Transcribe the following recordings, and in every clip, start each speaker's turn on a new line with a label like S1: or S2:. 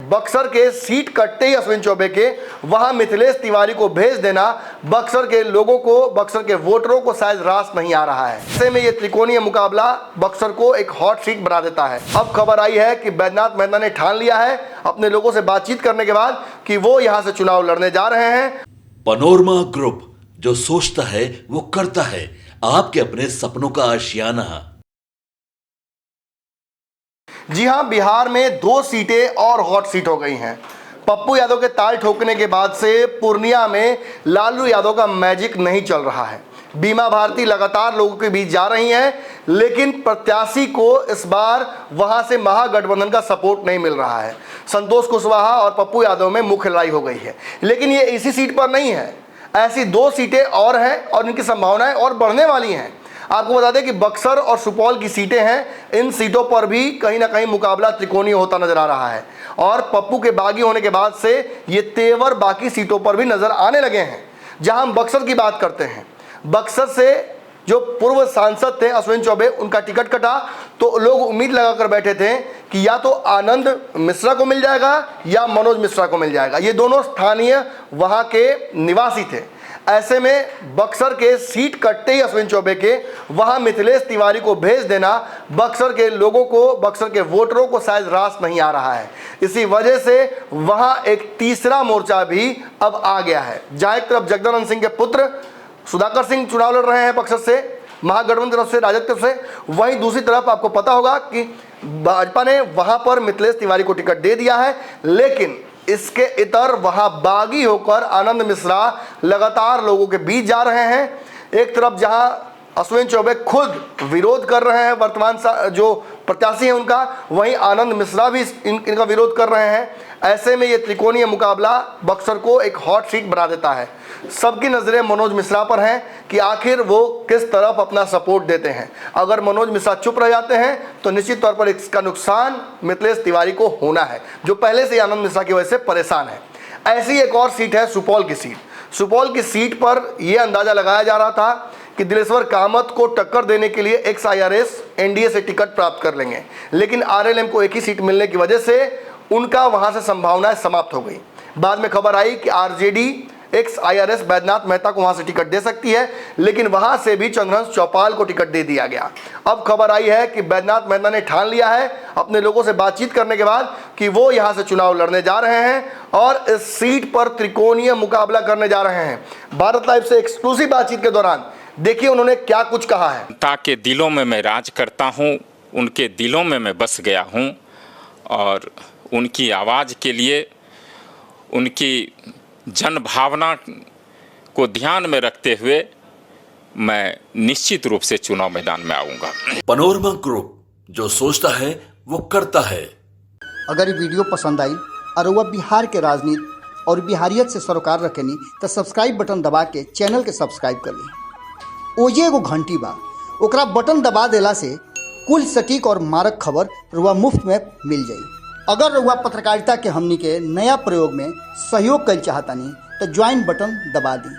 S1: बक्सर के सीट कटते ही अश्विन चौबे के वहां मिथिलेश तिवारी को भेज देना बक्सर के लोगों को, बक्सर के वोटरों को शायद रास नहीं आ रहा है। ऐसे में ये त्रिकोणीय मुकाबला बक्सर को एक हॉट सीट बना देता है। अब खबर आई है कि बैद्यनाथ मेहता ने ठान लिया है अपने लोगों से बातचीत करने के बाद कि वो यहां से चुनाव लड़ने जा रहे हैं।
S2: पनोरमा ग्रुप, जो सोचता है वो करता है, आपके अपने सपनों का आशियाना।
S1: जी हां, बिहार में 2 सीटें और हॉट सीट हो गई हैं। पप्पू यादव के ताल ठोकने के बाद से पूर्णिया में लालू यादव का मैजिक नहीं चल रहा है। बीमा भारती लगातार लोगों के बीच जा रही हैं, लेकिन प्रत्याशी को इस बार वहां से महागठबंधन का सपोर्ट नहीं मिल रहा है। संतोष कुशवाहा और पप्पू यादव में मुख्य लड़ाई हो गई है, लेकिन ये इसी सीट पर नहीं है। ऐसी 2 सीटें और हैं और इनकी संभावनाएं और बढ़ने वाली हैं। आपको बता दें कि बक्सर और सुपौल की सीटें हैं। इन सीटों पर भी कहीं ना कहीं मुकाबला त्रिकोणीय होता नजर आ रहा है और पप्पू के बागी होने के बाद से ये तेवर बाकी सीटों पर भी नजर आने लगे हैं। जहां हम बक्सर की बात करते हैं, बक्सर से जो पूर्व सांसद थे अश्विन चौबे, उनका टिकट कटा तो लोग उम्मीद लगाकर बैठे थे कि या तो आनंद मिश्रा को मिल जाएगा या मनोज मिश्रा को मिल जाएगा। ये दोनों स्थानीय वहां के निवासी थे। ऐसे में बक्सर के सीट कटते ही अश्विन चौबे के वहां मिथिलेश तिवारी को भेज देना बक्सर के लोगों को, बक्सर के वोटरों को शायद रास नहीं आ रहा है। इसी वजह से वहां एक तीसरा मोर्चा भी अब आ गया है। जहां एक तरफ जगदानंद सिंह के पुत्र सुधाकर सिंह चुनाव लड़ रहे हैं बक्सर से, महागठबंधन तरफ से, राजद तरफ से, वहीं दूसरी तरफ आपको पता होगा कि भाजपा ने वहां पर मिथिलेश तिवारी को टिकट दे दिया है। लेकिन इसके इतर वहां बागी होकर आनंद मिश्रा लगातार लोगों के बीच जा रहे हैं। एक तरफ जहां अश्विन चौबे खुद विरोध कर रहे हैं, वर्तमान जो प्रत्याशी हैं उनका, वहीं आनंद मिश्रा भी इनका विरोध कर रहे हैं। ऐसे में ये त्रिकोणीय मुकाबला बक्सर को एक हॉट सीट बना देता है। सबकी नज़रें मनोज मिश्रा पर हैं कि आखिर वो किस तरफ अपना सपोर्ट देते हैं। अगर मनोज मिश्रा चुप रह जाते हैं तो निश्चित तौर पर इसका नुकसान मिथिलेश तिवारी को होना है, जो पहले से आनंद मिश्रा की वजह से परेशान है। ऐसी एक और सीट है सुपौल की सीट। सुपौल की सीट पर यह अंदाजा लगाया जा रहा था कि दिलेश्वर कामत को टक्कर देने के लिए एक्स IRS NDA से टिकट प्राप्त कर लेंगे, लेकिन RLM को एक ही सीट मिलने की वजह से उनका वहां से संभावनाएं समाप्त हो गई। बाद में खबर आई कि RJD x IRS Baidyanath Mehta को वहां से टिकट दे सकती है, लेकिन वहां से भी चंद्रहंस चौपाल को टिकट दे दिया गया। अब खबर आई है कि बैद्यनाथ मेहता ने ठान लिया है अपने लोगों से बातचीत करने के बाद कि वो यहां से चुनाव लड़ने जा रहे हैं और इस सीट पर त्रिकोणीय मुकाबला करने जा रहे हैं। भारत लाइव से एक्सक्लूसिव बातचीत के दौरान देखिए उन्होंने क्या कुछ कहा है।
S3: ताकि दिलों में मैं राज करता हूं, उनके दिलों में मैं बस गया हूं और उनकी आवाज़ के लिए, उनकी जन भावना को ध्यान में रखते हुए मैं निश्चित रूप से चुनाव मैदान में आऊँगा।
S2: पनोरमा ग्रुप, जो सोचता है वो करता है।
S4: अगर ये वीडियो पसंद आई और वह बिहार के राजनीति और बिहारियत से सरोकार रखेनी तो सब्सक्राइब बटन दबा के चैनल के सब्सक्राइब कर ली। ओजे एगो घंटी बा, ओकरा बटन दबा देला से कुल सटीक और मारक खबर रुआ मुफ्त में मिल जाई। अगर रुआ पत्रकारिता के हमनी के नया प्रयोग में सहयोग कर चाहतानी तो ज्वाइन बटन दबा दी।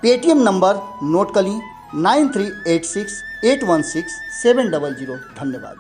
S4: पेटीएम नंबर नोट कर ली 9386816700। धन्यवाद।